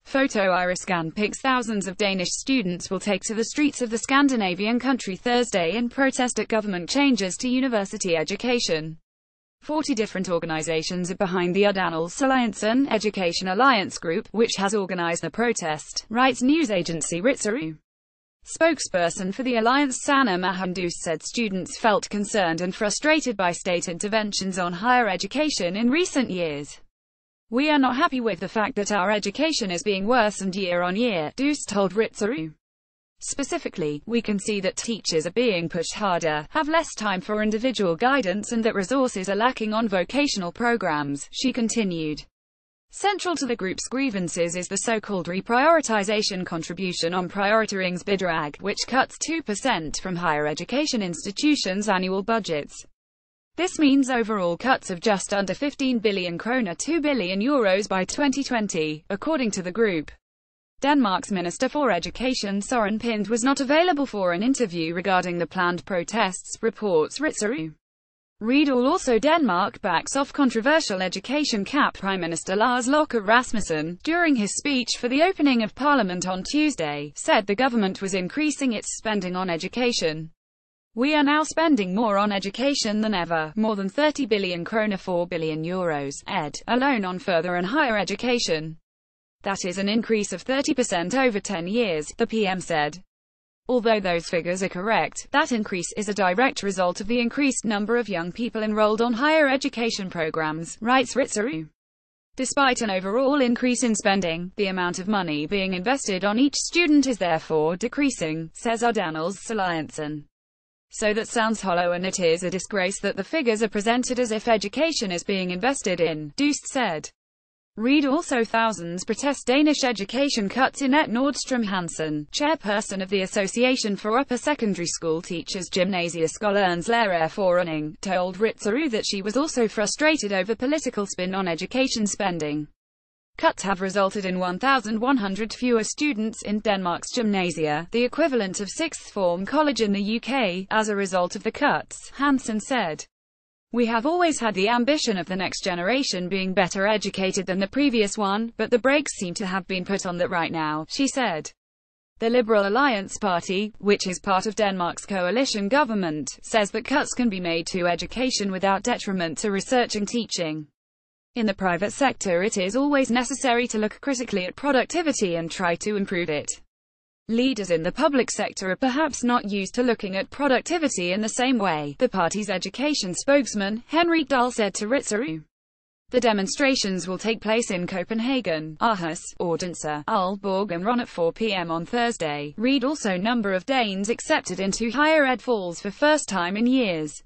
Photo IrisScanpix Thousands of Danish students will take to the streets of the Scandinavian country Thursday in protest at government changes to university education. 40 different organizations are behind the Uddannelsesalliancen Education Alliance group, which has organized the protest, writes news agency Ritzau. Spokesperson for the alliance Sana Mahin Doost said students felt concerned and frustrated by state interventions on higher education in recent years. "We are not happy with the fact that our education is being worsened year on year," Doost told Ritzau. Specifically, "We can see that teachers are being pushed harder, have less time for individual guidance, and that resources are lacking on vocational programs," she continued. Central to the group's grievances is the so-called reprioritisation contribution omprioriteringsbidrag, which cuts 2% from higher education institutions' annual budgets. This means overall cuts of just under 15 billion kroner €2 billion by 2020, according to the group. Denmark's Minister for Education Søren Pind was not available for an interview regarding the planned protests, reports Ritzau. Read all. Also, Denmark backs off controversial education cap. Prime Minister Lars Løkke Rasmussen, during his speech for the opening of Parliament on Tuesday, said the government was increasing its spending on education. "We are now spending more on education than ever, more than 30 billion kroner €4 billion, alone on further and higher education. That is an increase of 30% over 10 years, the PM said. Although those figures are correct, that increase is a direct result of the increased number of young people enrolled on higher education programs, writes Ritzau. Despite an overall increase in spending, the amount of money being invested on each student is therefore decreasing, says Uddannelsesalliancen. So that sounds hollow, and it is a disgrace that the figures are presented as if education is being invested in," Doost said. Read also. Thousands protest Danish education cuts. Annette Nordstrom Hansen, chairperson of the Association for Upper Secondary School Teachers Gymnasieskolens Lærerforening, told Ritzau that she was also frustrated over political spin on education spending. Cuts have resulted in 1,100 fewer students in Denmark's gymnasia, the equivalent of sixth form college in the UK, as a result of the cuts, Hansen said. "We have always had the ambition of the next generation being better educated than the previous one, but the brakes seem to have been put on that right now," she said. The Liberal Alliance Party, which is part of Denmark's coalition government, says that cuts can be made to education without detriment to research and teaching. In the private sector, it is always necessary to look critically at productivity and try to improve it. Leaders in the public sector are perhaps not used to looking at productivity in the same way, the party's education spokesman, Henrik Dahl, said to Ritzau. The demonstrations will take place in Copenhagen, Aarhus, Odense, Aalborg and Rønne at 4 p.m. on Thursday. Read also. Number of Danes accepted into higher ed falls for first time in years.